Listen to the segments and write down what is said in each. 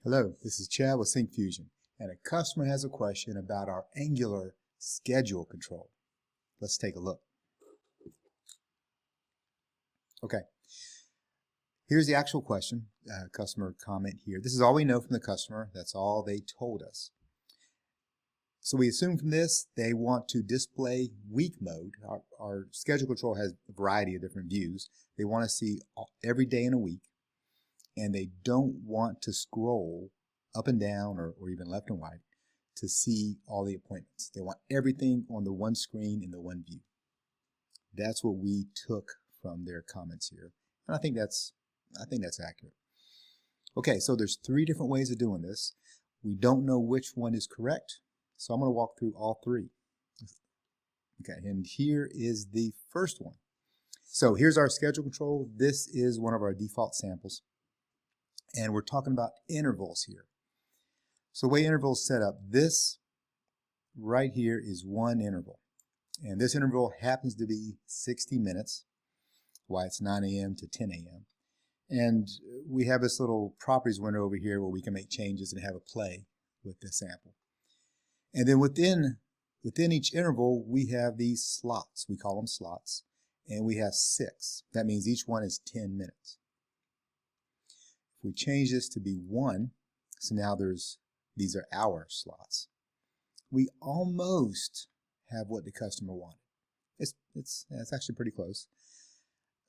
Hello, this is Chad with Syncfusion, and a customer has a question about our Angular schedule control. Let's take a look. Okay, here's the actual question, customer comment here. This is all we know from the customer. That's all they told us. So we assume from this they want to display week mode. Our schedule control has a variety of different views. They want to see every day in a week, and they don't want to scroll up and down or even left and right to see all the appointments. They want everything on the one screen in the one view. That's what we took from their comments here, and I think that's accurate. Okay, so there's three different ways of doing this. We don't know which one is correct, so I'm going to walk through all three. Okay, and here is the first one. So here's our schedule control. This is one of our default samples, and we're talking about intervals here. So the way intervals set up, this right here is one interval, and this interval happens to be 60 minutes, why it's 9 a.m. to 10 a.m. And we have this little properties window over here where we can make changes and have a play with this sample. And then within each interval, we have these slots. We call them slots, and we have 6. That means each one is 10 minutes. If we change this to be 1, so now these are hour slots, we almost have what the customer wanted. It's actually pretty close.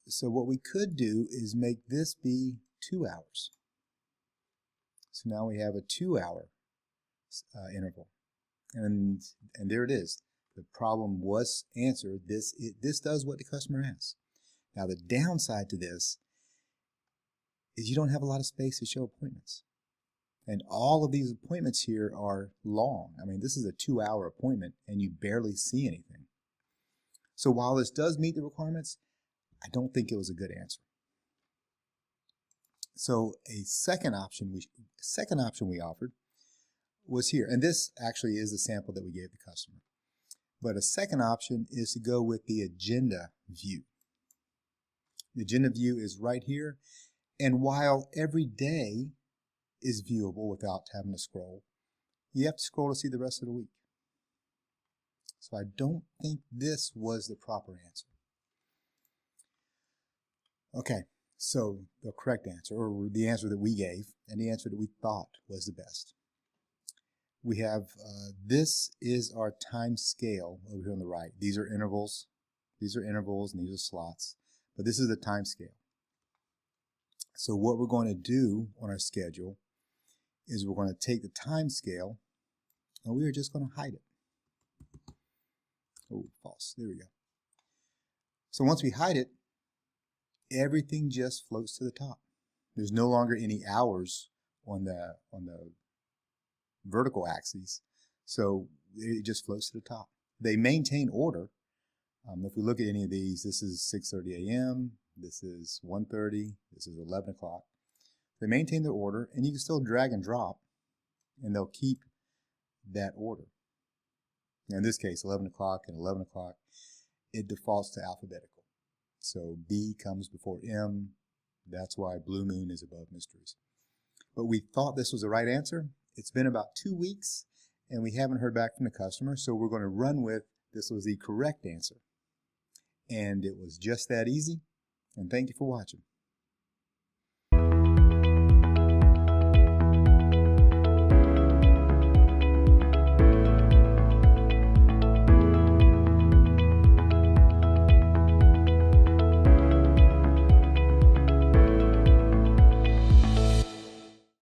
So what we could do is make this be 2 hours. So now we have a 2-hour interval, and there it is. The problem was answered. This does what the customer asks. Now the downside to this is you don't have a lot of space to show appointments. And all of these appointments here are long. I mean, this is a 2-hour appointment and you barely see anything. So while this does meet the requirements, I don't think it was a good answer. So a second option we offered was here. And this actually is the sample that we gave the customer. But a second option is to go with the agenda view. The agenda view is right here. And while every day is viewable without having to scroll, you have to scroll to see the rest of the week. So I don't think this was the proper answer. Okay, so the correct answer, or the answer that we gave, and the answer that we thought was the best. We have, this is our time scale over here on the right. These are intervals. These are intervals and these are slots, but this is the time scale. So what we're going to do on our schedule is we're going to take the time scale and we are just going to hide it. Oh, false. There we go. So once we hide it, everything just floats to the top. There's no longer any hours on the vertical axis, so it just floats to the top. They maintain order. If we look at any of these, this is 6:30 a.m., this is 1:30, this is 11 o'clock. They maintain their order, and you can still drag and drop, and they'll keep that order. Now in this case, 11 o'clock and 11 o'clock, it defaults to alphabetical. So B comes before M. That's why Blue Moon is above Mysteries. But we thought this was the right answer. It's been about 2 weeks, and we haven't heard back from the customer, so we're going to run with this was the correct answer. And it was just that easy, and thank you for watching.